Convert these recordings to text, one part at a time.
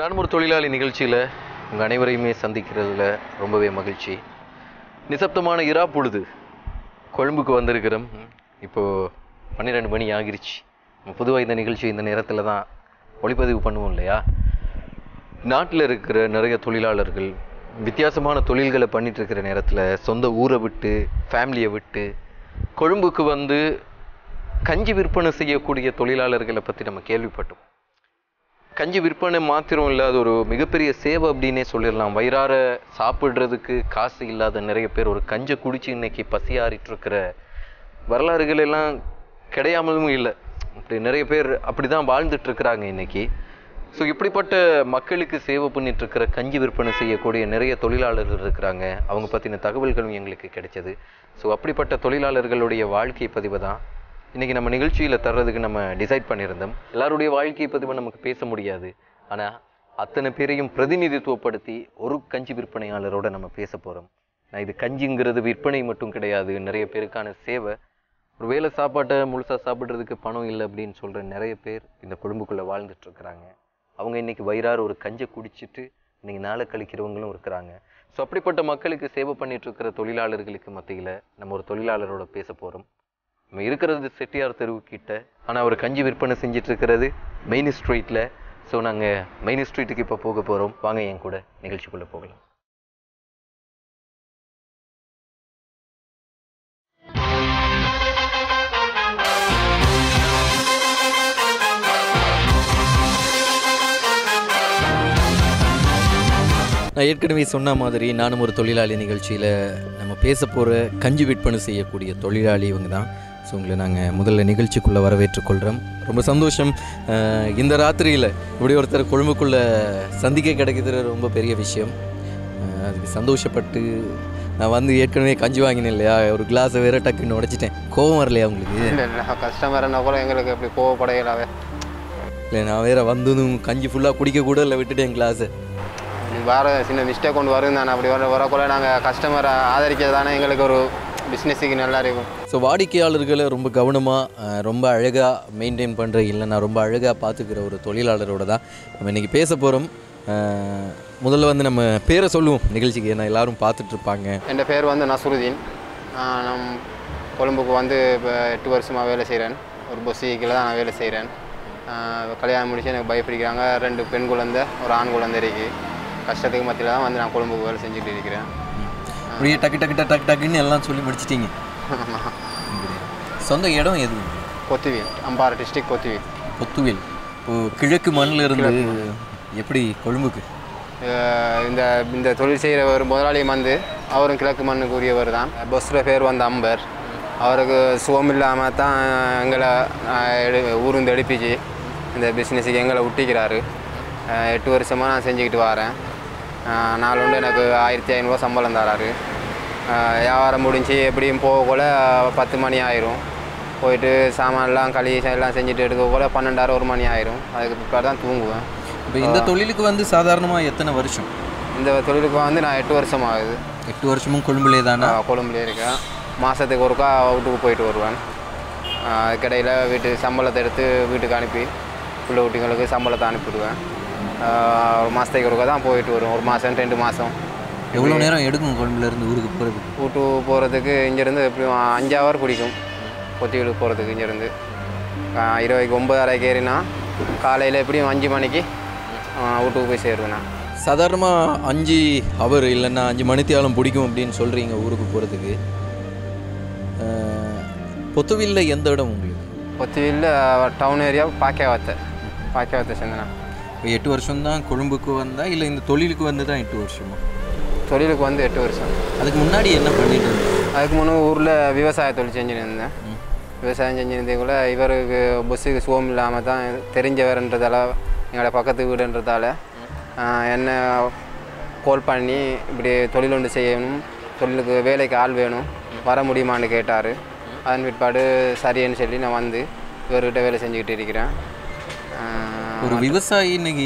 நானும் ஒரு தொழிலாளி நிகழ்ச்சியில் உங்கள் அனைவரையுமே சந்திக்கிறதுல ரொம்பவே மகிழ்ச்சி. நிசப்தமான இரா பொழுது கொழும்புக்கு வந்திருக்கிறோம். இப்போது 12 மணி ஆகிருச்சு. பொதுவாக இந்த நிகழ்ச்சி இந்த நேரத்தில் தான் ஒளிப்பதிவு பண்ணுவோம் இல்லையா? நாட்டில் இருக்கிற நிறைய தொழிலாளர்கள் வித்தியாசமான தொழில்களை பண்ணிட்டு இருக்கிற நேரத்தில் சொந்த ஊரை விட்டு ஃபேமிலியை விட்டு கொழும்புக்கு வந்து கஞ்சி விற்பனை செய்யக்கூடிய தொழிலாளர்களை பற்றி நம்ம கேள்விப்பட்டோம். கஞ்சி விற்பனை மாத்திரம் இல்லாத ஒரு மிகப்பெரிய சேவை அப்படின்னே சொல்லிடலாம். வயிறார சாப்பிட்றதுக்கு காசு இல்லாத நிறைய பேர் ஒரு கஞ்சை குடிச்சு இன்னைக்கு பசியாறிட்டு இருக்கிற வரலாறுகள் எல்லாம் கிடையாமலும் இல்லை. அப்படி நிறைய பேர் அப்படி தான் வாழ்ந்துட்டு இருக்கிறாங்க இன்னைக்கு. ஸோ இப்படிப்பட்ட மக்களுக்கு சேவை பண்ணிட்டு இருக்கிற கஞ்சி விற்பனை செய்யக்கூடிய நிறைய தொழிலாளர்கள் இருக்கிறாங்க. அவங்க பற்றின தகவல்களும் எங்களுக்கு கிடைச்சது. ஸோ அப்படிப்பட்ட தொழிலாளர்களுடைய வாழ்க்கை பதிவை தான் இன்றைக்கி நம்ம நிகழ்ச்சியில் தர்றதுக்கு நம்ம டிசைட் பண்ணியிருந்தோம். எல்லாருடைய வாழ்க்கை பதிவை நமக்கு பேச முடியாது. ஆனால் அத்தனை பேரையும் பிரதிநிதித்துவப்படுத்தி ஒரு கஞ்சி விற்பனையாளரோட நம்ம பேச போகிறோம். நான் இது கஞ்சிங்கிறது விற்பனை மட்டும் கிடையாது, நிறைய பேருக்கான சேவை. ஒரு வேளை சாப்பாட்டை முழுசாக சாப்பிட்றதுக்கு பணம் இல்லை அப்படின்னு சொல்கிற நிறைய பேர் இந்த கொழும்புக்குள்ளே வாழ்ந்துட்டுருக்குறாங்க. அவங்க இன்றைக்கி வயிறார ஒரு கஞ்சை குடிச்சிட்டு இன்றைக்கி நாளை கழிக்கிறவங்களும் இருக்கிறாங்க. ஸோ அப்படிப்பட்ட மக்களுக்கு சேவை பண்ணிகிட்ருக்கிற தொழிலாளர்களுக்கு மத்தியில் நம்ம ஒரு தொழிலாளரோட பேச போகிறோம். நம்ம இருக்கிறது செட்டியார் தெருவு கிட்ட, ஆனால் அவர் கஞ்சி விற்பனை செஞ்சுட்டு இருக்கிறது மெயின் ஸ்ட்ரீட்டில். ஸோ நாங்கள் மெயின் ஸ்ட்ரீட்டுக்கு இப்போ போக போகிறோம். வாங்க என் கூட நிகழ்ச்சிக்குள்ளே போகலாம். நான் ஏற்கனவே சொன்ன மாதிரி நானும் ஒரு தொழிலாளி நிகழ்ச்சியில் நம்ம பேச போகிற கஞ்சி விற்பனை செய்யக்கூடிய தொழிலாளி இவங்க தான். ஸோ உங்களை நாங்கள் முதல்ல நிகழ்ச்சிக்குள்ளே வரவேற்றுக்கொள்கிறோம். ரொம்ப சந்தோஷம். இந்த ராத்திரியில் இப்படி ஒருத்தர் கொழும்புக்குள்ளே சந்திக்க கிடைக்கிறது ரொம்ப பெரிய விஷயம். அதுக்கு சந்தோஷப்பட்டு நான் வந்து ஏற்கனவே கஞ்சி வாங்கினேன் இல்லையா, ஒரு கிளாஸை வேறு டக்குன்னு உடைச்சிட்டேன். கோவம் வரலையா உங்களுக்கு? இல்லை கஸ்டமர்னா கூட எங்களுக்கு எப்படி கோவப்படையலாவே இல்லை, நான் வேறு வந்ததும் கஞ்சி ஃபுல்லாக குடிக்க கூட இல்லை, விட்டுட்டேன் கிளாஸு. வேறு சின்ன மிஸ்டேக் கொண்டு வரும் தானே. அப்படி வரக்குள்ள நாங்கள் கஸ்டமரை ஆதரிக்கிறது தானே எங்களுக்கு ஒரு பிஸ்னஸுக்கு நல்லா இருக்கும். ஸோ வாடிக்கையாளர்களை ரொம்ப கவனமாக ரொம்ப அழகாக மெயின்டைன் பண்ணுற, இல்லைன்னா ரொம்ப அழகாக பார்த்துக்கிற ஒரு தொழிலாளரோட தான் நம்ம இன்றைக்கி பேச போகிறோம். முதல்ல வந்து நம்ம பேரை சொல்லுவோம் நிகழ்ச்சிக்கு, ஏன்னா எல்லோரும் பார்த்துட்ருப்பாங்க. என் பேர் வந்து நசுருதீன். நான் கொழும்புக்கு வந்து இப்போ 8 வருஷமாக வேலை செய்கிறேன். ஒரு பொசிக்கில் தான் நான் வேலை செய்கிறேன். கல்யாணம் முடிச்சு எனக்கு பயப்பிடிக்கிறாங்க. 2 பெண் குழந்தை, ஒரு ஆண் குழந்தை இருக்குது. கஷ்டத்துக்கு மத்தியில் தான் வந்து நான் கொழும்புக்கு வேலை செஞ்சுட்டு இருக்கிறேன். அப்படியே டக்குன்னு எல்லாம் சொல்லி முடிச்சிட்டிங்க. சொந்த இடம் எது? கொத்துவேல், அம்பாறை டிஸ்ட்ரிக்ட் கொத்துவேல். கொத்துவேல். கிழக்கு மண்ணில் இருந்து எப்படி கொழும்புக்கு? இந்த இந்த தொழில் செய்கிற ஒரு முதலாளியும் வந்து அவரும் கிழக்கு மண்ணுக்கு உரியவர் தான். பஸ்ஸில் பேர் வந்து அம்பர். அவருக்கு சுகம் இல்லாமல் தான் எங்களை ஊருந்து எடுப்பிச்சு இந்த பிஸ்னஸுக்கு எங்களை விட்டிக்கிறாரு. 8 வருஷமாக நான் செஞ்சுக்கிட்டு வரேன். நாலுண்டு எனக்கு 1500 சம்பளம் தராரு. வியாபாரம் முடிஞ்சு எப்படியும் போகக்குள்ள 10 மணி ஆயிரும். போயிட்டு சாமான்லாம் எல்லாம் செஞ்சுட்டு எடுக்கக்குள்ள 12 1 மணி ஆயிரும். அதுக்கு பிற்பாடு தான் தூங்குவேன். இப்போ இந்த தொழிலுக்கு வந்து சாதாரணமாக எத்தனை வருஷம்? இந்த தொழிலுக்கு வந்து நான் 8 வருஷம் ஆகுது. 8 வருஷமும் கொழும்புலே தானே? கொழும்புலே இருக்கேன். மாதத்துக்கு ஒருக்கா வீட்டுக்கு போயிட்டு வருவேன். அதுக்கடையில் சம்பளத்தை எடுத்து வீட்டுக்கு அனுப்பி பிள்ளை குட்டிங்களுக்கு சம்பளத்தை அனுப்பிவிடுவேன். ஒரு மாதத்துக்கு ஒருக்கா தான் போயிட்டு வருவோம். 1 மாதம் 2 மாதம். எவ்வளோ நேரம் எடுக்கும் கொழும்புலேருந்து ஊருக்கு போகிறதுக்கு? வீட்டுக்கு போகிறதுக்கு இங்கேருந்து எப்படியும் 5 ஹவர் பிடிக்கும். கொத்திகளுக்கு போகிறதுக்கு இங்கேருந்து 9:30 ஏறினா காலையில் எப்படியும் 5 மணிக்கு வீட்டுக்கு போய் சேருவேன். நான் சாதாரணமாக 5 ஹவர் இல்லைன்னா 5 மணித்தியாலம் பிடிக்கும் அப்படின்னு சொல்கிறீங்க ஊருக்கு போகிறதுக்கு. பொத்துவில்ல எந்த இடம் உங்களுக்கு? பொத்துவில்ல டவுன் ஏரியா பாக்கியவாத்தை சேர்ந்தேண்ணா. 8 வருஷம் தான் கொழும்புக்கு வந்தா இல்லை இந்த தொழிலுக்கு வந்து தான் 8 வருஷமா? தொழிலுக்கு வந்து 8 வருஷம். அதுக்கு முன்னாடி என்ன பண்ணிட்டு இருந்தேன்? அதுக்கு முன்னே ஊரில் விவசாய தொழில் செஞ்சுன்னு இருந்தேன். விவசாயம் செஞ்சுருந்தேக்குள்ள இவருக்கு பஸ்ஸுக்கு சுகம் இல்லாமல் தான் தெரிஞ்சவர்ன்றதால, எங்களோட பக்கத்து வீடுன்றதால என்ன கால் பண்ணி இப்படி தொழில் ஒன்று செய்யணும், தொழிலுக்கு வேலைக்கு ஆள் வேணும், வர முடியுமான்னு கேட்டார். அதன் பிற்பாடு சரின்னு சொல்லி நான் வந்து இவர்கிட்ட வேலை செஞ்சுக்கிட்டு இருக்கிறேன். ஒரு விவசாயி இன்னைக்கு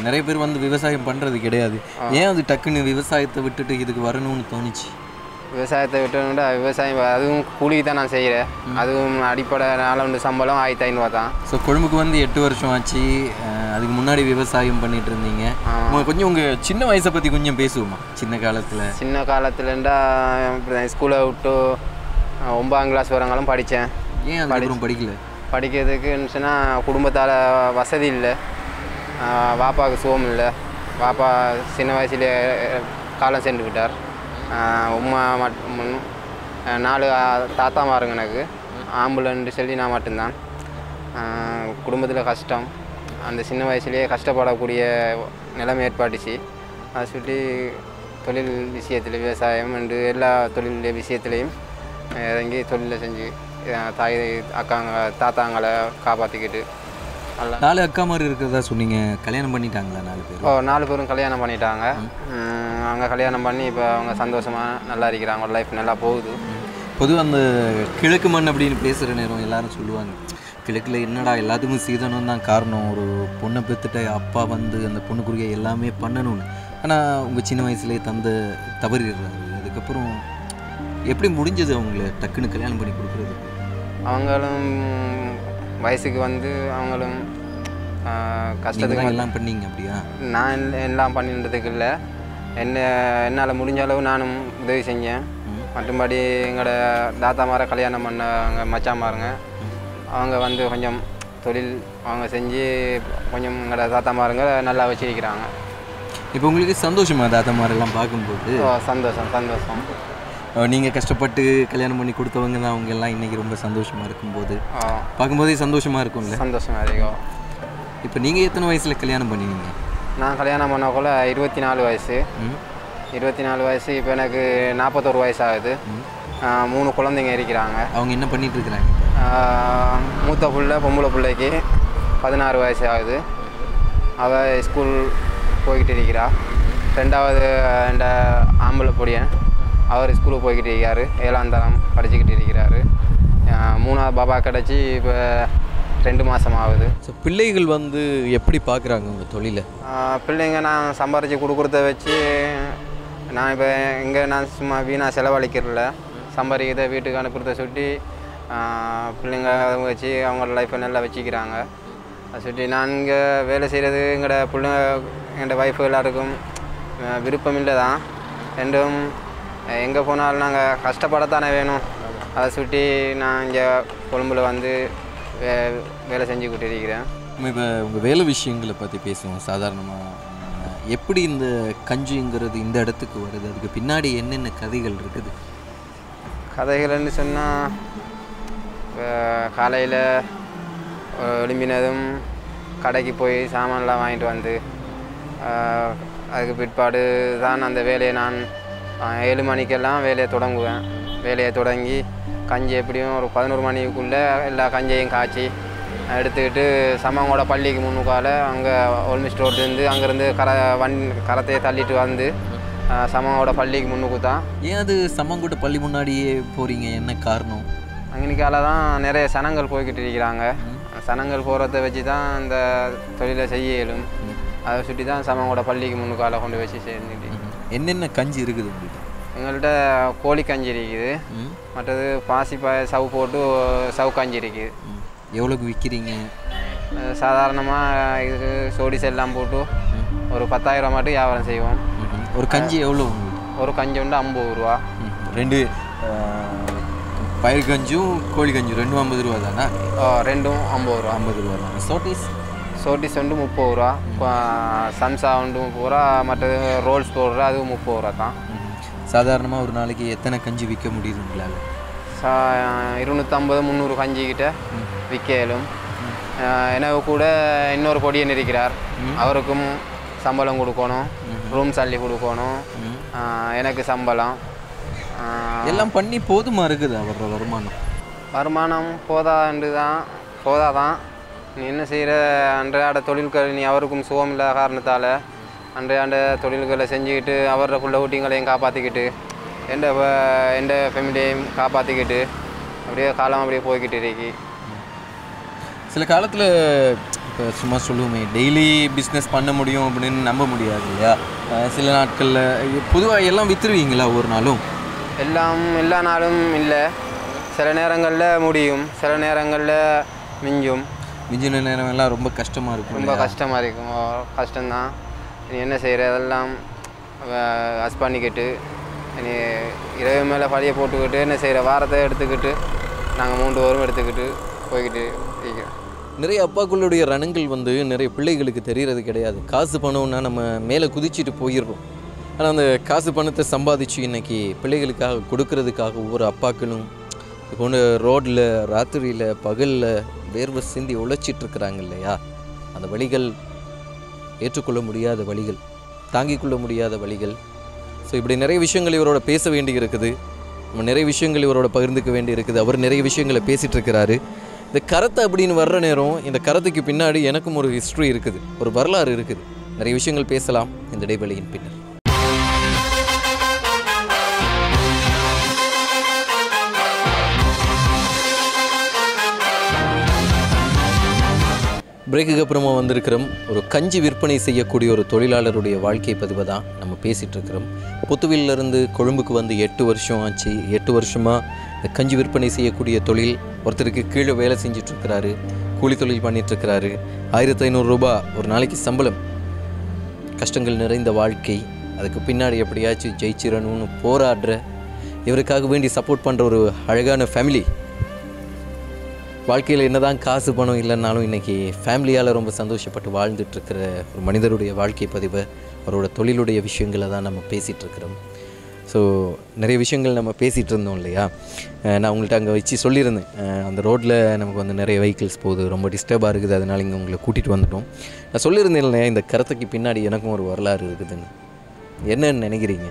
நிறைய பேர் வந்து விவசாயம் பண்ணுறது கிடையாது. ஏன் அது டக்குன்னு விவசாயத்தை விட்டுட்டு இதுக்கு வரணும்னு தோணுச்சு? விவசாயத்தை விட்டோம்னா விவசாயம் அதுவும் கூலிக்கு தான் நான் செய்கிறேன். அதுவும் அடிப்படை நாள் சம்பளம் 1500 தான். ஸோ கொழும்புக்கு வந்து 8 வருஷம் ஆச்சு. அதுக்கு முன்னாடி விவசாயம் பண்ணிட்டு இருந்தீங்க. கொஞ்சம் உங்கள் சின்ன வயசை பற்றி கொஞ்சம் பேசுவோமா? சின்ன காலத்துலண்டா ஸ்கூலை விட்டு 9ஆம் கிளாஸ் வரங்களும் படித்தேன். ஏன் அதுக்கப்புறம் படிக்கிறதுக்குன்னு சொன்னால் குடும்பத்தால் வசதி இல்லை, வாப்பாவுக்கு சுகம் இல்லை. வாப்பா சின்ன வயசுலேயே காலம் சென்றுக்கிட்டார். உமா மட்டும் 4 தாத்தாமாருங்க எனக்கு, ஆம்புலன்ட்டு சொல்லி நான் மட்டும்தான். குடும்பத்தில் கஷ்டம், அந்த சின்ன வயசுலேயே கஷ்டப்படக்கூடிய நிலைமை ஏற்பாட்டுச்சு. அதை சொல்லி தொழில் விஷயத்தில் விவசாயம் என்று எல்லா தொழில் விஷயத்துலேயும் இறங்கி தொழிலை செஞ்சு தாய் அக்காங்க தாத்தாங்களை காப்பாற்றிக்கிட்டு. 4 அக்கா மாதிரி இருக்கிறதா சொன்னீங்க. கல்யாணம் பண்ணிட்டாங்களா 4 பேர்? 4 பேரும் கல்யாணம் பண்ணிட்டாங்க. அவங்க கல்யாணம் பண்ணி இப்போ அவங்க சந்தோஷமாக நல்லா இருக்கிறாங்க, ஒரு லைஃப் நல்லா போகுது. பொதுவாக அந்த கிழக்கு மண் அப்படின்னு பேசுகிற நேரம் எல்லாரும் சொல்லுவாங்க, கிழக்கில் என்னடா எல்லாத்துக்கும் சீதனம் தான் காரணம், ஒரு பொண்ணை பெற்றுட்ட அப்பா வந்து அந்த பொண்ணுக்குரிய எல்லாமே பண்ணணும்னு. ஆனால் உங்கள் சின்ன வயசுலேயே தவறிடுறாரு. அதுக்கப்புறம் எப்படி முடிஞ்சது அவங்கள டக்குன்னு கல்யாணம் பண்ணி கொடுக்குறது? அவங்களும் வயசுக்கு வந்து அவங்களும் கஷ்டத்துக்கு எல்லாம் பண்ணீங்க அப்படியா? நான் எல்லாம் பண்ணின்றதுக்கு இல்லை, என்னால் முடிஞ்ச அளவு நானும் உதவி செஞ்சேன். மற்றபடி எங்களோட தாத்தாமாரை கல்யாணம் பண்ண மச்சாமாருங்க அவங்க வந்து கொஞ்சம் தொழில் அவங்க செஞ்சு கொஞ்சம் எங்களோட தாத்தாமாருங்க நல்லா வச்சிருக்கிறாங்க. இப்போ உங்களுக்கு சந்தோஷமா தாத்தாமாரெல்லாம் பார்க்கும்போது? சந்தோஷம். நீங்கள் கஷ்டப்பட்டு கல்யாணம் பண்ணி கொடுத்தவங்க தான் அவங்க எல்லாம் இன்றைக்கி ரொம்ப சந்தோஷமாக இருக்கும்போது பார்க்கும்போதே சந்தோஷமாக இருக்கும்ல? சந்தோஷமாக இருக்கும். இப்போ நீங்கள் எத்தனை வயசில் கல்யாணம் பண்ணினீங்க? நான் கல்யாணம் பண்ணக்குள்ள 24 வயசு. 24 வயசு. இப்போ எனக்கு 41 வயசு ஆகுது. 3 குழந்தைங்க இருக்கிறாங்க. அவங்க என்ன பண்ணிட்டு இருக்கிறாங்க? மூத்த பொம்பளை பிள்ளைக்கு 16 வயசு ஆகுது. அவள் ஸ்கூல் போய்கிட்டு இருக்கிறா. 2வது என்ற ஆம்பளை பொடியன் அவர் ஸ்கூலுக்கு போய்கிட்டு இருக்காரு, 7ஆம் தரம் படிச்சுக்கிட்டு இருக்கிறாரு. 3வது பாபா கிடச்சி இப்போ 2 மாதம் ஆகுது. ஸோ பிள்ளைகள் வந்து எப்படி பார்க்குறாங்க உங்கள் தொழிலை? பிள்ளைங்க நான் சம்பாரித்து கொடுக்குறத வச்சு நான் இப்போ நான் சும்மா வீணாக செலவழிக்கிறதில்ல, சம்பாதிக்கிறத வீட்டுக்கு அனுப்புறத சுட்டி பிள்ளைங்க வச்சு அவங்களோட லைஃப்பை நல்லா வச்சுக்கிறாங்க. அதை சுட்டி நான் இங்கே வேலை செய்கிறது எங்களோட ஒய்ஃபு எல்லாருக்கும் விருப்பம் இல்லை தான். ரெண்டும் எங்கே போனாலும் நாங்கள் கஷ்டப்படத்தானே வேணும். அதை சுட்டி நான் இங்கே கொழும்பில் வந்து வேலை செஞ்சுக்கிட்டு இருக்கிறேன். இப்போ உங்கள் வேலை விஷயங்களை பற்றி பேசுவோம். சாதாரணமாக எப்படி இந்த கஞ்சிங்கிறது இந்த இடத்துக்கு வருது, அதுக்கு பின்னாடி என்னென்ன கதைகள் இருக்குது? கதைகள்னு சொன்னால் காலையில் எழும்பினதும் கடைக்கு போய் சாமான்லாம் வாங்கிட்டு வந்து அதுக்கு பிற்பாடு தான் அந்த வேலையை நான் 7 மணிக்கெல்லாம் வேலையை தொடங்குவேன். வேலையை தொடங்கி கஞ்சி எப்படியும் ஒரு 11 மணிக்குள்ளே எல்லா கஞ்சியையும் காய்ச்சி எடுத்துக்கிட்டு சமங்கோட பள்ளிக்கு முன்னுக்கால அங்கே ஓல்மி ஸ்டோர்லேருந்து அங்கேருந்து கரத்தையை தள்ளிட்டு வந்து சமங்கோட பள்ளிக்கு முன்னுக்கு தான். ஏன் அது சமங்கோட பள்ளி முன்னாடியே போகிறீங்க, என்ன காரணம்? அங்கனிக்கால தான் நிறைய சனங்கள் போய்கிட்டு இருக்கிறாங்க. சனங்கள் போகிறத வச்சு தான் இந்த தொழிலை செய்ய இயலும். அதை சுற்றி தான் சமங்கோட பள்ளிக்கு முன்னுக்கால கொண்டு வச்சு சேர்ந்துட்டு. என்னென்ன கஞ்சி இருக்குது உங்கள்கிட்ட? எங்கள்கிட்ட கோழி கஞ்சி இருக்குது, மற்றது பாசிப்பாய் சவு போட்டு சவு கஞ்சி இருக்குது. எவ்வளோக்கு விற்கிறீங்க? சாதாரணமாக இதுக்கு சோடிஸ் எல்லாம் போட்டு ஒரு 10,000 மட்டும் வியாபாரம் செய்வோம். ஒரு கஞ்சி எவ்வளோ? ஒரு கஞ்சி வந்து 50 ரூபா. 2 பயிர் கஞ்சும் கோழி கஞ்சும் 2 50 ரூபா தானே? 2ம் 50 ரூபா. 50 ரூபா தான். சோட்டிஸ் வந்து 30 ரூபா. சம்சா வந்து 30 ரூபா. மற்றது ரோல்ஸ் போடுற அது 30 ரூபா தான். சாதாரணமாக ஒரு நாளைக்கு எத்தனை கஞ்சி விற்க முடியுது உங்களால்? 250-300 கஞ்சிக்கிட்ட விற்க இயலும். எனக்கு கூட இன்னொரு பொடியன் இருக்கிறார், அவருக்கும் சம்பளம் கொடுக்கணும், ரூம் சல்லி கொடுக்கணும், எனக்கு சம்பளம் எல்லாம் பண்ணி போதுமா இருக்குது அவரோட வருமானம்? போதாதான். நீ என்ன செய்கிற? அன்றையாட தொழில்கள் நீ அவருக்கும் சுகம் இல்லாத காரணத்தால் அன்றையாண்ட தொழில்களை செஞ்சுக்கிட்டு அவரோட புள்ள ஊட்டிங்களையும் காப்பாற்றிக்கிட்டு எந்த ஃபேமிலியையும் காப்பாற்றிக்கிட்டு அப்படியே காலம் அப்படியே போய்கிட்டு இருக்கு. சில காலத்தில் இப்போ சும்மா சொல்லுவோமே டெய்லி பிஸ்னஸ் பண்ண முடியும் அப்படின்னு நம்ப முடியாது இல்லையா? சில நாட்களில் பொதுவாக எல்லாம் விற்றுருவீங்களா ஒரு நாளும்? எல்லா நாளும் இல்லை. சில நேரங்களில் முடியும், சில நேரங்களில் மிஞ்சும். மிஞ்சின நேரம் எல்லாம் ரொம்ப கஷ்டமாக இருக்கும். ரொம்ப கஷ்டமாக இருக்கும். கஷ்டம்தான். நீ என்ன செய்கிற அதெல்லாம் அஸ் பண்ணிக்கிட்டு நீ இரவு மேலே பழியை போட்டுக்கிட்டு என்ன செய்கிற வாரத்தை எடுத்துக்கிட்டு நாங்கள் 3 வாரம் எடுத்துக்கிட்டு போய்கிட்டு இருக்கிறோம். நிறைய அப்பாக்களுடைய ரணங்கள் வந்து நிறைய பிள்ளைகளுக்கு தெரியறது கிடையாது. காசு பணம்னா நம்ம மேலே குதிச்சுட்டு போயிடுறோம். ஆனால் அந்த காசு பணத்தை சம்பாதிச்சு இன்றைக்கி பிள்ளைகளுக்காக கொடுக்கறதுக்காக ஒவ்வொரு அப்பாக்களும் கொண்டு ரோட்டில் ராத்திரியில் பகலில் வேர்வை சிந்தி உழைச்சிட்ருக்குறாங்க இல்லையா? அந்த வழிகள் ஏற்றுக்கொள்ள முடியாத வழிகள், தாங்கிக் கொள்ள முடியாத வழிகள். ஸோ இப்படி நிறைய விஷயங்கள் இவரோட பேச வேண்டி இருக்குது. நம்ம நிறைய விஷயங்கள் இவரோட பகிர்ந்துக்க வேண்டி இருக்குது. அவர் நிறைய விஷயங்களை பேசிகிட்டு இருக்கிறாரு. இந்த கரத்தை அப்படின்னு வர்ற நேரம் இந்த கரத்துக்கு பின்னாடி எனக்கும் ஒரு ஹிஸ்ட்ரி இருக்குது, ஒரு வரலாறு இருக்குது. நிறைய விஷயங்கள் பேசலாம் இந்த இடைவெளியின் பின்னர். பிரேக்குக்கு அப்புறமா வந்திருக்கிறோம். ஒரு கஞ்சி விற்பனை செய்யக்கூடிய ஒரு தொழிலாளருடைய வாழ்க்கை பதிவை தான் நம்ம பேசிகிட்டு இருக்கிறோம். புத்துவிலிருந்து கொழும்புக்கு வந்து 8 வருஷம் ஆச்சு. 8 வருஷமாக இந்த கஞ்சி விற்பனை செய்யக்கூடிய தொழில், ஒருத்தருக்கு கீழே வேலை செஞ்சிட்ருக்கிறாரு, கூலி தொழில் பண்ணிகிட்ருக்கிறாரு. 1500 ரூபா ஒரு நாளைக்கு சம்பளம். கஷ்டங்கள் நிறைந்த வாழ்க்கை. அதுக்கு பின்னாடி எப்படியாச்சும் ஜெயிச்சிடணும்னு போராடுற, இவருக்காக வேண்டி சப்போர்ட் பண்ணுற ஒரு அழகான ஃபேமிலி. வாழ்க்கையில் என்ன தான் காசு பணம் இல்லைன்னாலும் இன்றைக்கி ஃபேமிலியால் ரொம்ப சந்தோஷப்பட்டு வாழ்ந்துட்டுருக்கிற ஒரு மனிதருடைய வாழ்க்கை பதிவை, அவரோட தொழிலுடைய விஷயங்களை தான் நம்ம பேசிகிட்ருக்கிறோம். ஸோ நிறைய விஷயங்கள் நம்ம பேசிகிட்டு இருந்தோம் இல்லையா? நான் உங்கள்கிட்ட அங்கே வச்சு சொல்லியிருந்தேன், அந்த ரோட்டில் நமக்கு வந்து நிறைய வெஹிக்கிள்ஸ் போகுது, ரொம்ப டிஸ்டர்பாக இருக்குது, அதனால் இங்கே உங்களை கூட்டிகிட்டு வந்துட்டோம். நான் சொல்லியிருந்தேன் இல்லையா, இந்த கருத்துக்கு பின்னாடி எனக்கும் ஒரு வரலாறு இருக்குதுன்னு. என்னன்னு நினைக்கிறீங்க?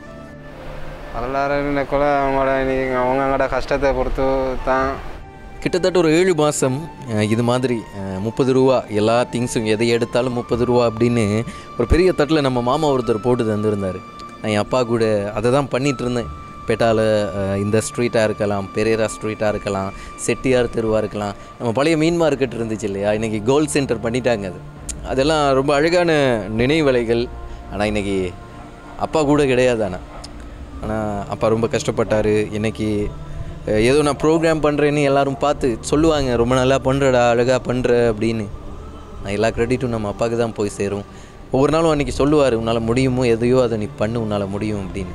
வரலாறுன்னு கூட அவங்களோட கஷ்டத்தை பொறுத்து தான். கிட்டத்தட்ட ஒரு 7 மாதம் இது மாதிரி 30 ரூபா எல்லா திங்ஸும் எதை எடுத்தாலும் 30 ரூபா அப்படின்னு ஒரு பெரிய தட்டில் நம்ம மாமா ஒருத்தர் போட்டு தந்துருந்தார். நான் என் அப்பா கூட அதை தான் பண்ணிகிட்டு இருந்தேன். பேட்டாவில் இந்த ஸ்ட்ரீட்டாக இருக்கலாம், பெரேரா ஸ்ட்ரீட்டாக இருக்கலாம், செட்டியார் தெருவாக இருக்கலாம். நம்ம பழைய மீன் மார்க்கெட் இருந்துச்சு இல்லையா, இன்றைக்கி கோல்ட் சென்டர் பண்ணிட்டாங்க. அதெல்லாம் ரொம்ப அழகான நினைவலைகள். ஆனால் இன்றைக்கி அப்பா கூட கிடையாது. ஆனால் அப்பா ரொம்ப கஷ்டப்பட்டார். இன்றைக்கி ஏதோ நான் ப்ரோக்ராம் பண்ணுறேன்னு எல்லோரும் பார்த்து சொல்லுவாங்க, ரொம்ப நல்லா பண்ணுறடா, அழகாக பண்ணுற அப்படின்னு. நான் எல்லா க்ரெடிட்டும் நம்ம அப்பாவுக்கு தான் போய் சேரும். ஒவ்வொரு நாளும் அன்றைக்கி சொல்லுவார், உன்னால் முடியுமோ எதையோ அதை நீ பண்ணு, உன்னால் முடியும் அப்படின்னு.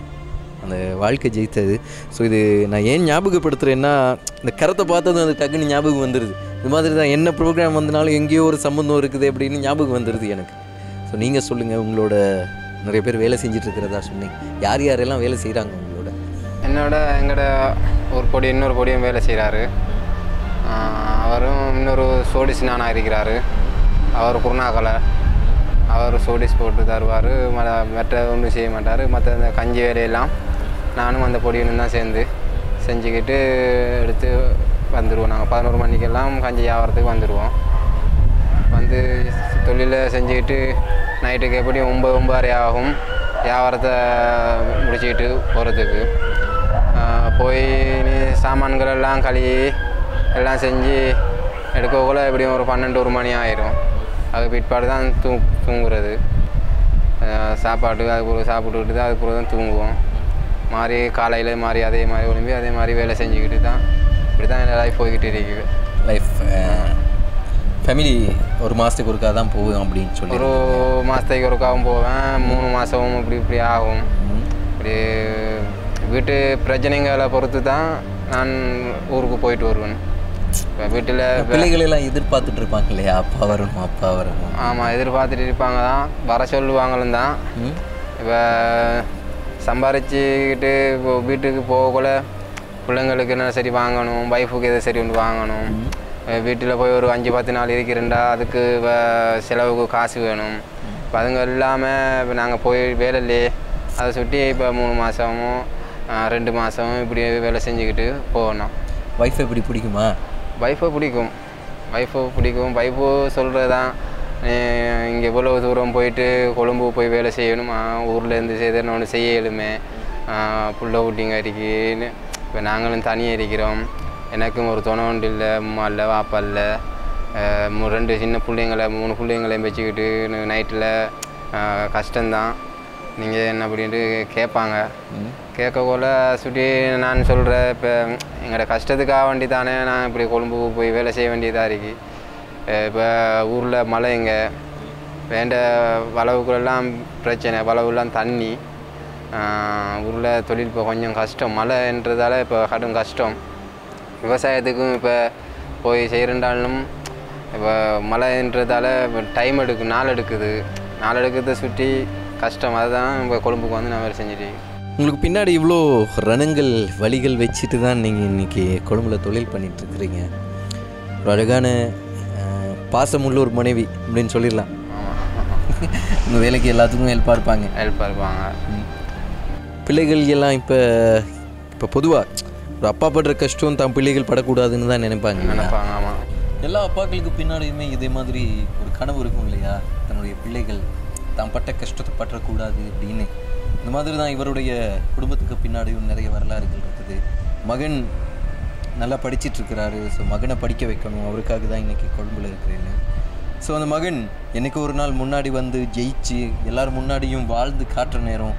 அந்த வாழ்க்கை ஜெயித்தது. ஸோ இது நான் ஏன் ஞாபகப்படுத்துகிறேன்னா, இந்த கரத்தை பார்த்ததும் அது டக்குன்னு ஞாபகம் வந்துடுது. இது மாதிரி தான் என்ன ப்ரோக்ராம் வந்தனாலும் எங்கேயோ ஒரு சம்பந்தம் இருக்குது அப்படின்னு ஞாபகம் வந்துடுது எனக்கு. ஸோ நீங்கள் சொல்லுங்கள், உங்களோட நிறைய பேர் வேலை செஞ்சிட்ருக்கிறதா சொன்னீங்க. யார் யாரெல்லாம் வேலை செய்கிறாங்க உங்களோட? எங்களோட இன்னொரு பொடியும் வேலை செய்கிறாரு. அவரும் இன்னொரு சோடிஸ் நானாக இருக்கிறாரு. அவர் குருணாக்கலை, அவர் சோடிஸ் போட்டு தருவார். மற்ற ஒன்றும் செய்ய மாட்டார். மற்ற இந்த கஞ்சி வேலையெல்லாம் நானும் அந்த பொடியும் தான் சேர்ந்து செஞ்சுக்கிட்டு எடுத்து வந்துடுவோம். நாங்கள் 11 மணிக்கெல்லாம் கஞ்சி வியாபாரத்துக்கு வந்துடுவோம். வந்து தொழிலை செஞ்சுக்கிட்டு நைட்டுக்கு எப்படியும் 9-9:30 ஆகும் வியாபாரத்தை முடிச்சுக்கிட்டு போகிறதுக்கு. போய் நீ சாமான்கள் எல்லாம் கழுவி எல்லாம் செஞ்சு எடுக்கக்குள்ள எப்படியும் ஒரு 12-1 மணி ஆயிரும். அது பிற்பாடு தான் தூங்குறது. சாப்பாடு அதுக்கு சாப்பிட்டுக்கிட்டு தான் அதுக்கு தான் தூங்குவோம். மாதிரி காலையில் மாதிரி அதே மாதிரி ஒழும்பி அதே மாதிரி வேலை செஞ்சுக்கிட்டு தான் இப்படி தான் என் லைஃப் போய்கிட்டு இருக்குது. லைஃப் ஃபேமிலி ஒரு மாதத்துக்கு ஒருக்கா தான் போகும் அப்படின்னு சொல்லி, ஒரு மாதத்துக்கு ஒருக்காவும் போவேன். 3 மாதமும் இப்படி ஆகும். இப்படி வீட்டு பிரச்சனைகளை பொறுத்து தான் நான் ஊருக்கு போயிட்டு வருவேன். இப்போ வீட்டில் பிள்ளைகளெல்லாம் எதிர்பார்த்துட்டு இருப்பாங்க இல்லையா, அப்பா வரணும் அப்பா வரணும். ஆமாம், எதிர்பார்த்துட்டு இருப்பாங்க தான், வர சொல்லுவாங்களும் தான். இப்போ சம்பாரிச்சுக்கிட்டு இப்போ வீட்டுக்கு போகக்குள்ள பிள்ளைங்களுக்கு என்ன சரி வாங்கணும், ஒய்ஃபுக்கு எதை சரி ஒன்று வாங்கணும். வீட்டில் போய் ஒரு 5-10 நாள் இருக்கிறேன்டா, அதுக்கு செலவுக்கு காசு வேணும். இப்போ அதுங்க இல்லாமல் இப்போ நாங்கள் போய் வேலையிலே அதை சுட்டி இப்போ 3 மாதமும் 2 மாதமும் இப்படி வேலை செஞ்சுக்கிட்டு போகணும். ஒய்ஃபை எப்படி பிடிக்குமா? ஒய்ஃபை பிடிக்கும். ஒய்ஃபு சொல்கிறது தான், இங்கே இவ்வளோ தூரம் போயிட்டு கொழும்பு போய் வேலை செய்யணும், ஊர்லேருந்து செய்தேன்னு ஒன்று செய்யலுமே, புள்ள ஊட்டிங்க இருக்குன்னு. இப்போ நாங்களும் தனியாக இருக்கிறோம். எனக்கும் ஒரு துணை ஒன்று இல்லை, அம்மா இல்லை, வாப்பா இல்லை. 2 சின்ன பிள்ளைங்களை 3 பிள்ளைங்களையும் வச்சுக்கிட்டு நைட்டில் கஷ்டம்தான். நீங்கள் என்ன அப்படின்ட்டு கேட்பாங்க. கேட்கக்குள்ள சுட்டி நான் சொல்கிறேன், இப்போ எங்களோட கஷ்டத்துக்காக வேண்டி தானே நான் இப்படி கொழும்புக்கு போய் வேலை செய்ய வேண்டியதாக இருக்குது. இப்போ ஊரில் மழைங்க வேண்ட வளவுக்குள்ளெல்லாம் பிரச்சனை, வளவுலாம் தண்ணி. ஊரில் தொழில் இப்போ கொஞ்சம் கஷ்டம், மழைன்றதால இப்போ கடும் கஷ்டம். விவசாயத்துக்கும் இப்போ போய் செய்கிறண்டாலும் இப்போ மழைன்றதால டைம் நாள் எடுக்கிறத சுற்றி கஷ்டம். அதுதான் இப்போ கொழும்புக்கு வந்து நான் வேலை செஞ்சுட்டு. உங்களுக்கு பின்னாடி இவ்வளோ ரணங்கள் வழிகள் வச்சுட்டு தான் நீங்கள் இன்றைக்கி கொழும்புல தொழில் பண்ணிகிட்ருக்குறீங்க. ஒரு அழகான பாசமுள்ள ஒரு மனைவி அப்படின்னு சொல்லிடலாம். உங்கள் வேலைக்கு எல்லாத்துக்கும் ஹெல்ப்பாக இருப்பாங்க. பிள்ளைகள் எல்லாம் இப்போ பொதுவாக ஒரு அப்பா படுற கஷ்டம் தான் பிள்ளைகள் படக்கூடாதுன்னு தான் நினைப்பாங்க. ஆமாம். எல்லா அப்பாக்களுக்கு பின்னாடியுமே இதே மாதிரி ஒரு கனவு இருக்கும் இல்லையா? தன்னுடைய பிள்ளைகள் தான் பட்ட கஷ்டத்தை பற்றக்கூடாது அப்படின்னு. இந்த மாதிரி தான் இவருடைய குடும்பத்துக்கு பின்னாடியும் நிறைய வரலாறுகள் இருக்குது. மகன் நல்லா படிச்சிட்ருக்கிறாரு. ஸோ மகனை படிக்க வைக்கணும், அவருக்காக தான் இன்றைக்கி கொழும்பில் இருக்கிறேன்னு. ஸோ அந்த மகன் என்றைக்கு ஒரு நாள் முன்னாடி வந்து ஜெயிச்சு எல்லோரும் முன்னாடியும் வாழ்ந்து காட்டுற நேரம்,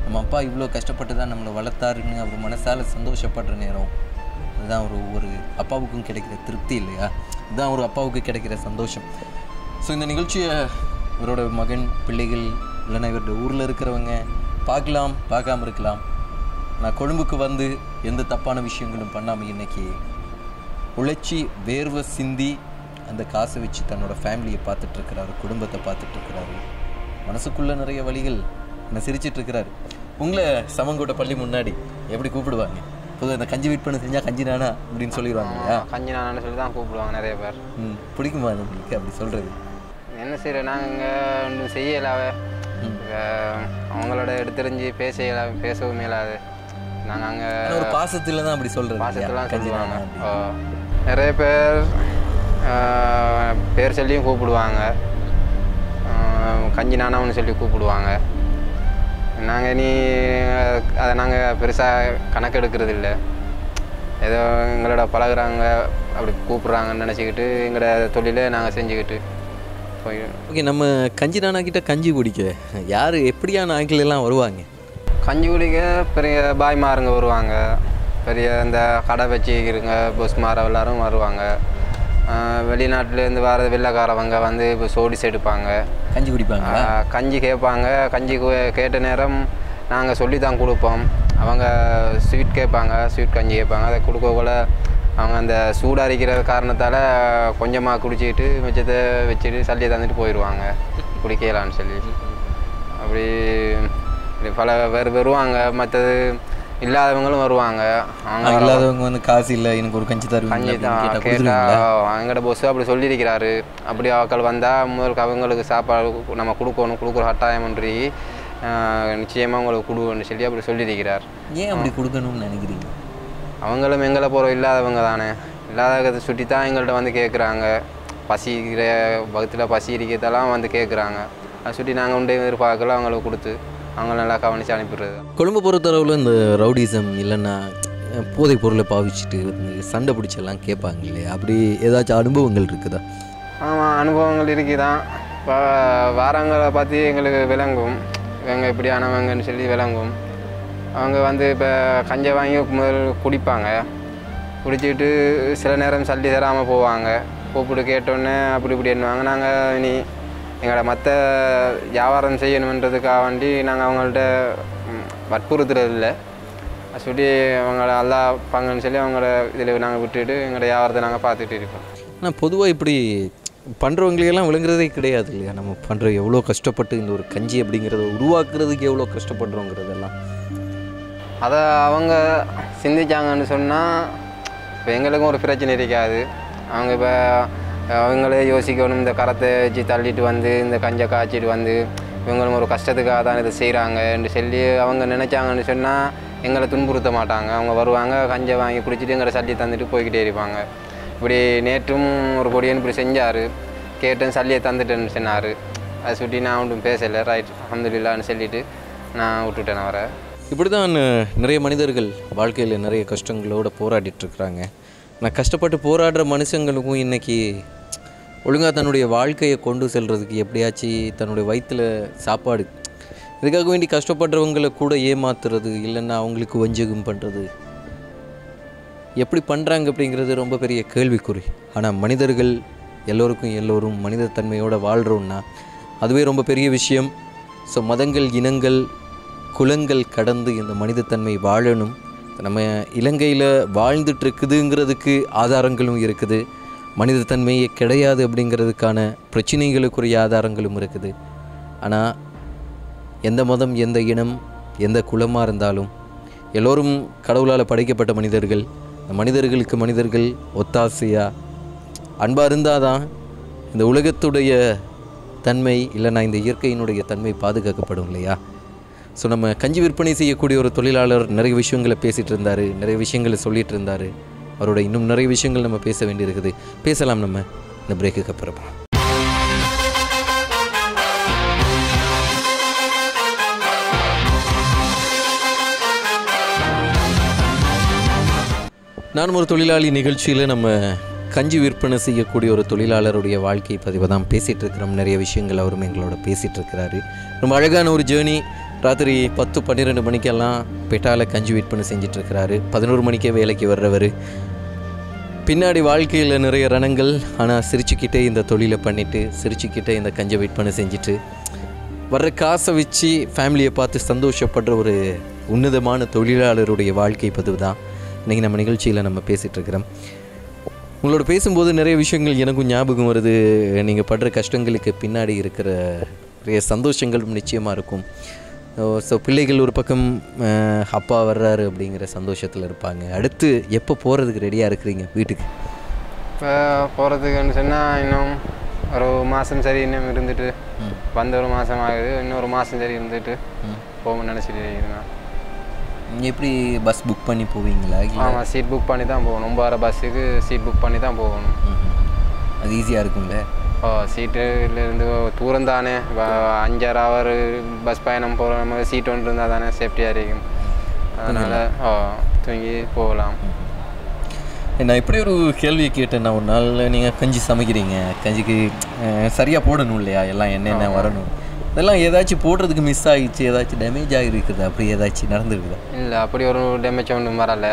நம்ம அப்பா இவ்வளோ கஷ்டப்பட்டு தான் நம்மளை வளர்த்தாருன்னு அவர் மனசால் சந்தோஷப்படுற நேரம், அதுதான் ஒரு அப்பாவுக்கும் கிடைக்கிற திருப்தி இல்லையா? இதுதான் ஒரு அப்பாவுக்கு கிடைக்கிற சந்தோஷம். ஸோ இந்த நிகழ்ச்சியை இவரோட மகன், பிள்ளைகள் இல்லைன்னா இவருடைய ஊரில் இருக்கிறவங்க பார்க்காம இருக்கலாம். நான் கொழும்புக்கு வந்து எந்த தப்பான விஷயங்களும் பண்ணாமல் இன்றைக்கி உழைச்சி வேர்வை சிந்தி அந்த காசை வச்சு தன்னோட ஃபேமிலியை பார்த்துட்ருக்கிறாரு, குடும்பத்தை பார்த்துட்ருக்கிறாரு. மனசுக்குள்ளே நிறைய வழிகள் என்ன சிரிச்சிட்ருக்கிறாரு. உங்களை சமங்கோட்டை பள்ளி முன்னாடி எப்படி கூப்பிடுவாங்க? பொதுவாக இந்த கஞ்சி வெயிட் பண்ண செஞ்சால் கஞ்சி நானா அப்படின்னு சொல்லிடுவாங்க இல்லையா? கஞ்சி நானான்னு சொல்லி தான் கூப்பிடுவாங்க நிறைய பேர். பிடிக்குமா உங்களுக்கு அப்படி சொல்கிறது? என்ன செய்கிற, நாங்கள் இங்கே ஒன்றும் செய்யலாவே, அவங்களோட எடுத்துரிஞ்சு பேசவும் மேலாது. நாங்கள் அங்கே ஒரு பாசத்தில் தான் அப்படி சொல்கிறோம். பாசத்துலாம் சொல்லுவாங்க. நிறைய பேர் சொல்லியும் கூப்பிடுவாங்க. கஞ்சி நானான்னு சொல்லி கூப்பிடுவாங்க. நாங்கள் அதை நாங்கள் பெருசாக கணக்கெடுக்கிறது இல்லை. ஏதோ எங்களோட பழகுறாங்க அப்படி கூப்பிட்றாங்கன்னு நினச்சிக்கிட்டு எங்களோட தொழிலை நாங்கள் செஞ்சுக்கிட்டு போயிடும். ஓகே, நம்ம கஞ்சி நானாக்கிட்ட கஞ்சி குடிக்க யார் எப்படியான ஆட்கள் எல்லாம் வருவாங்க? கஞ்சி குடிக்க பெரிய பாய்மாருங்க வருவாங்க, பெரிய இந்த கடை வச்சுக்கிறங்க பொஸ்மார எல்லாரும் வருவாங்க. வெளிநாட்டிலேருந்து வர வெள்ளைக்காரவங்க வந்து இப்போ சோடிஸ் எடுப்பாங்க, கஞ்சி குடிப்பாங்க, கஞ்சி கேட்பாங்க. கஞ்சி கேட்ட நேரம் நாங்கள் சொல்லி தான் கொடுப்போம். அவங்க ஸ்வீட் கேட்பாங்க, ஸ்வீட் கஞ்சி கேட்பாங்க. அதை கொடுக்கக்குள்ள அவங்க அந்த சூடாரிக்கிற காரணத்தால் கொஞ்சமாக குடிச்சிக்கிட்டு மிச்சத்தை வச்சுட்டு சல்லியை தந்துட்டு போயிடுவாங்க குடிக்கலான்னு சொல்லி. அப்படி பல பேர் வருவாங்க. மற்றது இல்லாதவங்களும் வருவாங்க. அவங்க இல்லாதவங்க வந்து காசு இல்லை எனக்கு ஒரு கஞ்சி கஞ்சி தான் கேட்டால் எங்களோட பொஸ்ஸு அப்படி சொல்லியிருக்கிறாரு. அப்படி ஆட்கள் வந்தால் முதலுக்கு அவங்களுக்கு சாப்பாடு நம்ம கொடுக்குற கட்டாயம்ன்றி நிச்சயமாக உங்களுக்கு கொடுக்கணும்னு சொல்லி அப்படி சொல்லியிருக்கிறார். ஏன் அப்படி கொடுக்கணும்னு நினைக்கிறீங்க? அவங்களும் எங்களை போகிற இல்லாதவங்க தானே, இல்லாத சுட்டி தான் எங்கள்கிட்ட வந்து கேட்குறாங்க. பசிக்கிற பக்கத்தில் பசி இருக்கிறதெல்லாம் வந்து கேட்குறாங்க. அதை சுட்டி நாங்கள் உண்டே எதிர்பார்க்கல, அவங்களுக்கு கொடுத்து அவங்க நல்லா கவனித்து அனுப்பிடுறது. கொழும்பு பொறுத்தளவில் இந்த ரவுடிசம் இல்லைன்னா போதைப் பொருளை பாவிச்சுட்டு சண்டை பிடிச்செல்லாம் கேட்பாங்க இல்லையா? அப்படி ஏதாச்சும் அனுபவங்கள் இருக்குதா? ஆமாம், அனுபவங்கள் இருக்குதான். இப்போ வாரங்களை பார்த்து எங்களுக்கு விளங்கும், இவங்க இப்படியானவங்கன்னு சொல்லி விளங்கும். அவங்க வந்து இப்போ கஞ்சை வாங்கி முதல் குடிப்பாங்க. குடிச்சிட்டு சில நேரம் சல்லி தராமல் போவாங்க. கூப்பிட்டு கேட்டோன்னே அப்படி இப்படி என்னவாங்க. நாங்கள் இனி எங்களோட மற்ற வியாபாரம் செய்யணுன்றதுக்காக வேண்டி நாங்கள் அவங்கள்ட்ட வற்புறுத்துறது இல்லை. சொல்லி அவங்கள நல்லா பங்குன்னு சொல்லி அவங்கள இதில் நாங்கள் விட்டுட்டு எங்களோட வியாபாரத்தை நாங்கள் பார்த்துட்டு இருக்கோம். ஆனால் பொதுவாக இப்படி பண்ணுறவங்களையெல்லாம் விளங்குறதே கிடையாது இல்லையா? நம்ம பண்ணுற எவ்வளோ கஷ்டப்பட்டு இந்த ஒரு கஞ்சி அப்படிங்கிறத உருவாக்குறதுக்கு எவ்வளோ கஷ்டப்படுறோங்கிறதெல்லாம் அதை அவங்க சிந்திச்சாங்கன்னு சொன்னால் இப்போ எங்களுக்கும் ஒரு பிரச்சனை இருக்காது. அவங்க இப்போ அவங்களே யோசிக்கணும், இந்த கரத்தை வச்சு தள்ளிட்டு வந்து இந்த கஞ்சை காய்ச்சிட்டு வந்து இவங்களும் ஒரு கஷ்டத்துக்காக தான் இதை செய்கிறாங்கன்னு சொல்லி அவங்க நினச்சாங்கன்னு சொன்னால் எங்களை துன்புறுத்த மாட்டாங்க. அவங்க வருவாங்க, கஞ்சை வாங்கி குடிச்சிட்டு எங்களை சல்லி தந்துட்டு போய்கிட்டே இருப்பாங்க. இப்படி நேற்றும் ஒரு பொடியன் இப்படி செஞ்சார், கேட்டேன் சல்லியை தந்துட்டேன்னு சொன்னார். அதை சுட்டி நான் ஒன்றும் பேசலை, ரைட் அல்ஹம்துலில்லாஹ்னு சொல்லிவிட்டு நான் விட்டுட்டேன் அவரை. இப்படி தான் நிறைய மனிதர்கள் வாழ்க்கையில் நிறைய கஷ்டங்களோடு போராடிட்டுருக்குறாங்க. நான் கஷ்டப்பட்டு போராடுற மனுஷங்களுக்கும் இன்றைக்கி ஒழுங்காக தன்னுடைய வாழ்க்கையை கொண்டு செல்கிறதுக்கு எப்படியாச்சும் தன்னுடைய வயிற்றில் சாப்பாடு இதுக்காக வேண்டி கஷ்டப்படுறவங்களை கூட ஏமாத்துறது இல்லைன்னா அவங்களுக்கு வஞ்சகம் பண்ணுறது எப்படி பண்ணுறாங்க அப்படிங்கிறது ரொம்ப பெரிய கேள்விக்குறி. ஆனால் மனிதர்கள் எல்லோருக்கும் எல்லோரும் மனிதத்தன்மையோடு வாழ்கிறோன்னா அதுவே ரொம்ப பெரிய விஷயம். ஸோ மதங்கள், இனங்கள், குலங்கள் கடந்து இந்த மனிதத்தன்மை வாழணும். நம்ம இலங்கையில் வாழ்ந்துட்டுருக்குதுங்கிறதுக்கு ஆதாரங்களும் இருக்குது, மனிதத்தன்மையே கிடையாது அப்படிங்கிறதுக்கான பிரச்சனைகளுக்குரிய ஆதாரங்களும் இருக்குது. ஆனால் எந்த மதம், எந்த இனம், எந்த குலமாக இருந்தாலும் எல்லோரும் கடவுளால் படைக்கப்பட்ட மனிதர்கள். இந்த மனிதர்களுக்கு மனிதர்கள் ஒத்தாசையாக அன்பாக இருந்தால் தான் இந்த உலகத்துடைய தன்மை, இல்லைனா இந்த இயற்கையினுடைய தன்மை பாதுகாக்கப்படும் இல்லையா? ஸோ நம்ம கஞ்சி விற்பனை செய்யக்கூடிய ஒரு தொழிலாளர் நிறைய விஷயங்களை பேசிகிட்டு இருந்தார், நிறைய விஷயங்களை சொல்லிகிட்டு இருந்தார். அவரோட இன்னும் நிறைய விஷயங்கள் நம்ம பேச வேண்டியிருக்குது. பேசலாம் நம்ம இந்த பிரேக்குக்கு அப்புறமா. நான் ஒரு தொழிலாளி நிகழ்ச்சியில் நம்ம கஞ்சி விற்பனை செய்யக்கூடிய ஒரு தொழிலாளருடைய வாழ்க்கை பதிவை தான் பேசிகிட்டு இருக்கிறோம். நிறைய விஷயங்கள் அவரும் எங்களோட பேசிகிட்டு இருக்கிறாரு. ரொம்ப அழகான ஒரு ஜேர்னி. ராத்திரி 10-12 மணிக்கெல்லாம் பெட்டாவில் கஞ்சி விற்பனை செஞ்சிட்ருக்கிறாரு. 11 மணிக்கே வேலைக்கு வர்றவர். பின்னாடி வாழ்க்கையில் நிறைய ரணங்கள், ஆனால் சிரிச்சுக்கிட்டே இந்த தொழிலை பண்ணிவிட்டு, சிரிச்சுக்கிட்டே இந்த கஞ்சை விற்பனை செஞ்சுட்டு வர்ற காசை வச்சு ஃபேமிலியை பார்த்து சந்தோஷப்படுற ஒரு உன்னதமான தொழிலாளருடைய வாழ்க்கை பதிவு தான் இன்றைக்கி நம்ம நிகழ்ச்சியில் நம்ம பேசிகிட்ருக்கிறோம். உங்களோட பேசும்போது நிறைய விஷயங்கள் எனக்கும் ஞாபகம் வருது. நீங்கள் படுற கஷ்டங்களுக்கு பின்னாடி இருக்கிற நிறைய சந்தோஷங்களும் நிச்சயமாக இருக்கும். ஸோ பிள்ளைகள் ஒரு பக்கம் அப்பா வர்றாரு அப்படிங்கிற சந்தோஷத்தில் இருப்பாங்க. அடுத்து எப்போ போகிறதுக்கு ரெடியாக இருக்கிறீங்க வீட்டுக்கு? இப்போ போகிறதுக்குன்னு சொன்னால் இன்னும் ஒரு மாதம் சரி இன்னும் இருந்துட்டு, வந்த ஒரு மாதம் ஆகுது, இன்னொரு மாதம் சரி இருந்துட்டு போகணும்னு நினச்சிட்டு இருக்கேன். எப்படி பஸ் புக் பண்ணி போவீங்களா? ஆமாம், சீட் புக் பண்ணி தான் போகணும். 9 பஸ்ஸுக்கு சீட் புக் பண்ணி தான் போகணும். அது ஈஸியாக இருக்கும்ல? சீட்டுலேருந்து தூரம் தானே, 5-6 ஹவர் பஸ் பயணம் போகிற மாதிரி சீட் ஒன்று இருந்தால் தானே சேஃப்டியாக இருக்கும். அதனால் தூங்கி போகலாம். நான் இப்படி ஒரு கேள்வியை கேட்டேன். நான் ஒரு நாள் நீங்கள் கஞ்சி சமைக்கிறீங்க, கஞ்சிக்கு சரியாக போடணும் இல்லையா? எல்லாம் என்னென்ன வரணும், இதெல்லாம் ஏதாச்சும் போடுறதுக்கு மிஸ் ஆகிடுச்சு, ஏதாச்சும் டேமேஜ் ஆகிருக்குது, அப்படி ஏதாச்சும் நடந்துருக்குதா? இல்லை, அப்படி ஒரு டேமேஜ் ஒன்றும் வரலை.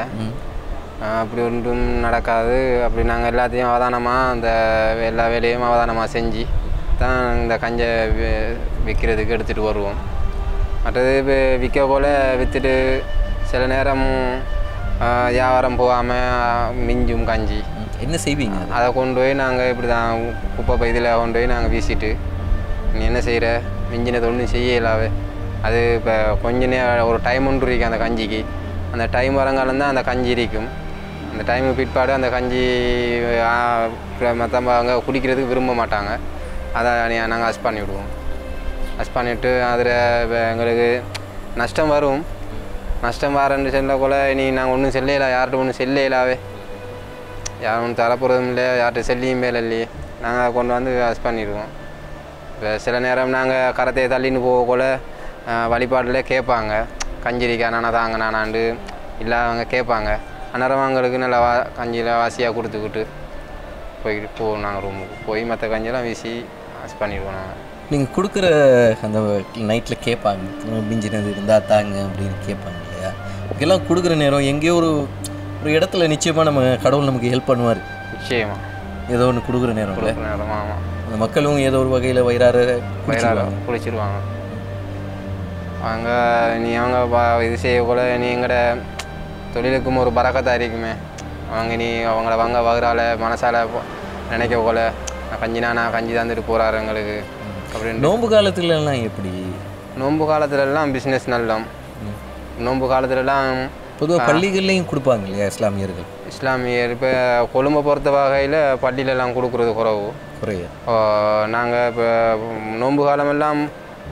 அப்படி ஒன்றும் நடக்காது. அப்படி நாங்கள் எல்லாத்தையும் அவதானமாக அந்த எல்லா வேலையும் அவதானமாக செஞ்சு தான் இந்த கஞ்சை விற்கிறதுக்கு எடுத்துகிட்டு வருவோம். மற்றது விற்க போல் விற்றுட்டு சில நேரம் வியாபாரம் போகாமல் மிஞ்சும் கஞ்சி. என்ன செய்வீங்க? அதை கொண்டு போய் நாங்கள் இப்படி தான் குப்பை இதில் கொண்டு போய் நாங்கள் வீசிட்டு, நீ என்ன செய்கிற, மிஞ்சினது ஒன்றும் செய்யலாவே. அது இப்போ கொஞ்ச நேரம் ஒரு டைம் ஒன்று இருக்குது அந்த கஞ்சிக்கு. அந்த டைம் வரங்காலம் தான் அந்த கஞ்சி இருக்கும். அந்த டைமுக்கு பிற்பாடு அந்த கஞ்சி மற்ற அங்கே குடிக்கிறதுக்கு விரும்ப மாட்டாங்க. அதை நாங்கள் அஸ் பண்ணி விடுவோம். அஸ் பண்ணிவிட்டு அதில் எங்களுக்கு நஷ்டம் வரும். நஷ்டம் வரன்னு சொல்ல கூட நீ நாங்கள் ஒன்றும் செல்லையில, யார்கிட்ட ஒன்றும் செல்லையிலாவே, யாரும் ஒன்றும் தரப்போகிறதும் இல்லை, யார்கிட்ட செல்லியும் மேலே இல்லையே. நாங்கள் அதை கொண்டு வந்து அஸ் பண்ணிடுவோம். இப்போ சில நேரம் நாங்கள் கரத்தையை தள்ளின்னு போகக்குள்ள வழிபாட்டில் கேட்பாங்க, கஞ்சிரிக்கா நானா தாங்க நானாண்டு இல்லாதவங்க கேட்பாங்க. அந்நேரம் அவங்களுக்கு நல்லா கஞ்சியில் வாசியாக கொடுத்துக்கிட்டு போய்கிட்டு போவோம். நாங்கள் ரூமுக்கு போய் மற்ற கஞ்சியெல்லாம் வீசி வாஷ் பண்ணிடுவோம். நாங்கள் நீங்கள் கொடுக்குற அந்த நைட்டில் கேட்பாங்க, மிஞ்சினது இருந்தால் தாங்க அப்படின்னு கேட்பாங்க இல்லையா? இதெல்லாம் கொடுக்குற நேரம் எங்கேயோ ஒரு இடத்துல நிச்சயமாக நம்ம கடவுள் நமக்கு ஹெல்ப் பண்ணுவார். நிச்சயமாக ஏதோ ஒன்று கொடுக்குற நேரம் நேரம். ஆமாம், அந்த மக்களும் ஏதோ ஒரு வகையில் வயிறார குளிச்சிருவாங்க. அவங்க அவங்க இது செய்யக்கூட நீ எங்களோட தொழிலுக்கும் ஒரு பறக்கத்தாக இருக்குமே. அவங்கள வகுறால மனசால் நினைக்க போல நான் கஞ்சி தந்துட்டு போகிறாரு எங்களுக்கு அப்படின்னு. நோன்பு காலத்துலலாம் எப்படி? நோன்பு காலத்துலலாம் பிஸ்னஸ் நல்லம். நோன்பு காலத்துலலாம் பொதுவாக பள்ளிகள்லையும் கொடுப்பாங்க இல்லையா இஸ்லாமியர்கள்? இஸ்லாமியர் இப்போ கொழும்பை பொறுத்த வகையில் பள்ளியிலலாம் கொடுக்குறது குறைய. நாங்கள் இப்போ நோன்பு காலமெல்லாம்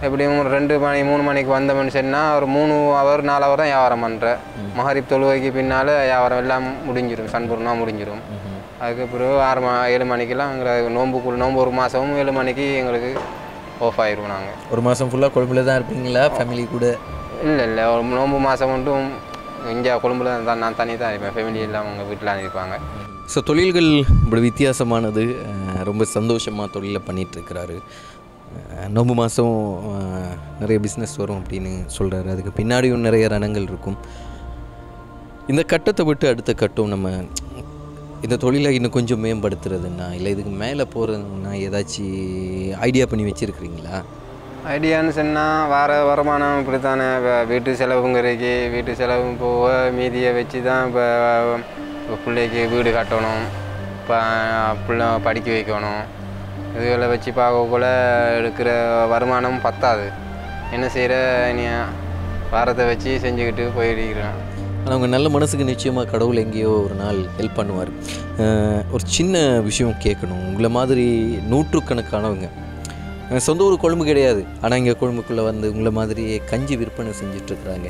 எப்படியும் ஒரு 2 மணி 3 மணிக்கு வந்தோம்னு சொன்னால் ஒரு 3 ஹவர் 4 ஹவர் தான் வியாபாரம் பண்ணுறேன். மகரிப் தொழுகைக்கு பின்னால் வியாபாரம் எல்லாம் முடிஞ்சிடும், சன்பூர்ணமாக முடிஞ்சிடும். அதுக்கு பிறகு 7 மணிக்கெல்லாம் எங்களுக்கு நோன்பு ஒரு மாதமும் 7 மணிக்கு எங்களுக்கு ஆஃப் ஆயிடுவோம். நாங்கள் ஒரு மாதம் ஃபுல்லாக கொழும்புல தான் இருப்பீங்களா ஃபேமிலி கூட? இல்லை, ஒரு நோன்பு மாதம் மட்டும் இங்கே கொழும்புல தான் நான் தனி தான் இருப்பேன். ஃபேமிலி எல்லாம் அவங்க வீட்டில் இருப்பாங்க. ஸோ தொழில்கள் இப்படி வித்தியாசமானது. ரொம்ப சந்தோஷமாக தொழிலை பண்ணிகிட்ருக்கிறாரு. நோம்பு மாதம் நிறைய பிஸ்னஸ் வரும் அப்படின்னு சொல்கிறாரு. அதுக்கு பின்னாடியும் நிறைய ரணங்கள் இருக்கும். இந்த கட்டத்தை விட்டு அடுத்த கட்டம் நம்ம இந்த தொழிலை இன்னும் கொஞ்சம் மேம்படுத்துறதுன்னா இல்லை இதுக்கு மேலே போகிறதுன்னா ஏதாச்சும் ஐடியா பண்ணி வச்சுருக்கிறீங்களா? ஐடியான்னு சொன்னால் வருமானம் இப்படி தானே. இப்போ வீட்டு செலவுங்கிறதுக்கு வீட்டு செலவும் போக மீதியை வச்சு தான் இப்போ பிள்ளைக்கு வீடு கட்டணும், இப்போ பிள்ளை படிக்க வைக்கணும். இதுகளை வச்சு பார்க்கக்குள்ள எடுக்கிற வருமானம் பத்தாது. என்ன செய்கிற நீ வாரத்தை வச்சு செஞ்சுக்கிட்டு போயிருக்கிறேன். ஆனால் அவங்க நல்ல மனசுக்கு நிச்சயமாக கடவுள் எங்கேயோ ஒரு நாள் ஹெல்ப் பண்ணுவார். ஒரு சின்ன விஷயம் கேட்கணும். உங்களை மாதிரி நூற்றுக்கணக்கானவங்க சொந்த ஊர் கொழும்பு கிடையாது, ஆனால் இங்கே கொழும்புக்குள்ளே வந்து உங்களை மாதிரியே கஞ்சி விற்பனை செஞ்சிட்ருக்குறாங்க.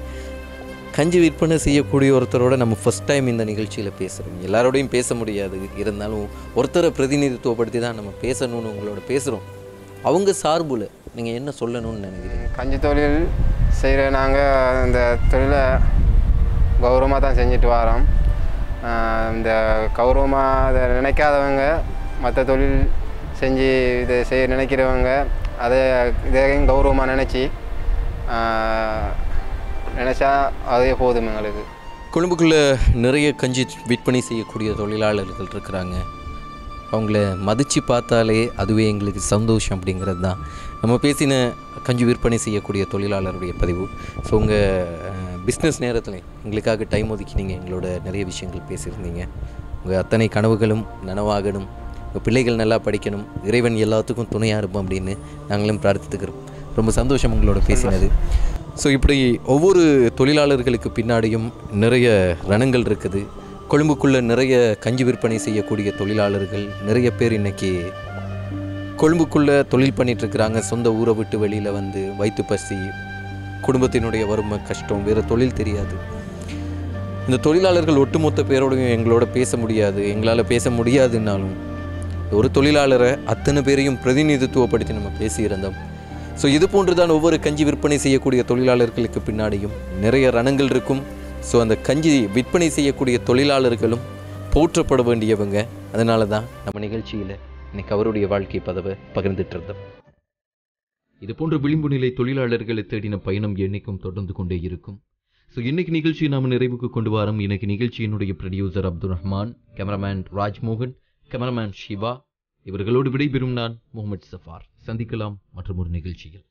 கஞ்சி விற்பனை செய்யக்கூடிய ஒருத்தரோட நம்ம ஃபஸ்ட் டைம் இந்த நிகழ்ச்சியில் பேசுகிறோம். எல்லாரோடையும் பேச முடியாது, இருந்தாலும் ஒருத்தரை பிரதிநிதித்துவப்படுத்தி தான் நம்ம பேசணும்னு உங்களோட பேசுகிறோம். அவங்க சார்பில் நீங்கள் என்ன சொல்லணும்னு நினைக்கிறீங்க? கஞ்சி தொழில் செய்கிற நாங்கள் இந்த தொழிலை கௌரவமாக தான் செஞ்சுட்டு வரோம். இந்த கௌரவமாக அதை நினைக்காதவங்க, மற்ற தொழில் செஞ்சு இதை செய்ய நினைக்கிறவங்க இதையும் கௌரவமாக நினச்சா அதே போதும் எங்களுக்கு. கொழும்புக்குள்ளே நிறைய கஞ்சி விற்பனை செய்யக்கூடிய தொழிலாளர்கள் இருக்கிறாங்க. அவங்கள மதித்து பார்த்தாலே அதுவே எங்களுக்கு சந்தோஷம் அப்படிங்கிறது தான் நம்ம பேசின கஞ்சி விற்பனை செய்யக்கூடிய தொழிலாளருடைய பதிவு. ஸோ உங்கள் பிஸ்னஸ் நேரத்தில் எங்களுக்காக டைம் ஒதுக்கி நீங்கள் எங்களோட நிறைய விஷயங்கள் பேசியிருந்தீங்க. உங்கள் அத்தனை கனவுகளும் நனவாகணும், உங்கள் பிள்ளைகள் நல்லா படிக்கணும், இறைவன் எல்லாத்துக்கும் துணையாக இருப்போம் அப்படின்னு நாங்களும் பிரார்த்தித்துக்கிறோம். ரொம்ப சந்தோஷம் உங்களோட பேசினது. ஸோ இப்படி ஒவ்வொரு தொழிலாளர்களுக்கு பின்னாடியும் நிறைய ரணங்கள் இருக்குது. கொழும்புக்குள்ளே நிறைய கஞ்சி விற்பனை செய்யக்கூடிய தொழிலாளர்கள் நிறைய பேர் இன்றைக்கி கொழும்புக்குள்ளே தொழில் பண்ணிகிட்ருக்குறாங்க. சொந்த ஊரை விட்டு வெளியில் வந்து வயிற்று பசி, குடும்பத்தினுடைய வறுமை, கஷ்டம், வேறு தொழில் தெரியாது. இந்த தொழிலாளர்கள் ஒட்டுமொத்த பேரோடையும் எங்களோட பேச முடியாது, எங்களால் பேச முடியாதுன்னாலும் ஒரு தொழிலாளரை அத்தனை பேரையும் பிரதிநிதித்துவப்படுத்தி நம்ம பேசியிருந்தோம். ஸோ இது போன்று தான் ஒவ்வொரு கஞ்சி விற்பனை செய்யக்கூடிய தொழிலாளர்களுக்கு பின்னாடியும் நிறைய ரணங்கள் இருக்கும். ஸோ அந்த கஞ்சி விற்பனை செய்யக்கூடிய தொழிலாளர்களும் போற்றப்பட வேண்டியவங்க. அதனால தான் நம்ம நிகழ்ச்சியில் இன்னைக்கு அவருடைய வாழ்க்கை பதவை பகிர்ந்துட்டு இருந்தோம். இது போன்ற விளிம்பு நிலை தொழிலாளர்களை தேடின பயணம் என்னைக்கும் தொடர்ந்து கொண்டே இருக்கும். ஸோ இன்னைக்கு நிகழ்ச்சியை நாம் நிறைவுக்கு கொண்டு வரோம். இன்னைக்கு நிகழ்ச்சியினுடைய producer Abdul Rahman, cameraman Rajmohan, cameraman Siva, இவர்களோடு விடைபெறும் நான் முகமது சஃபார். சந்திக்கலாம் மற்றும் ஒரு நிகழ்ச்சியில்.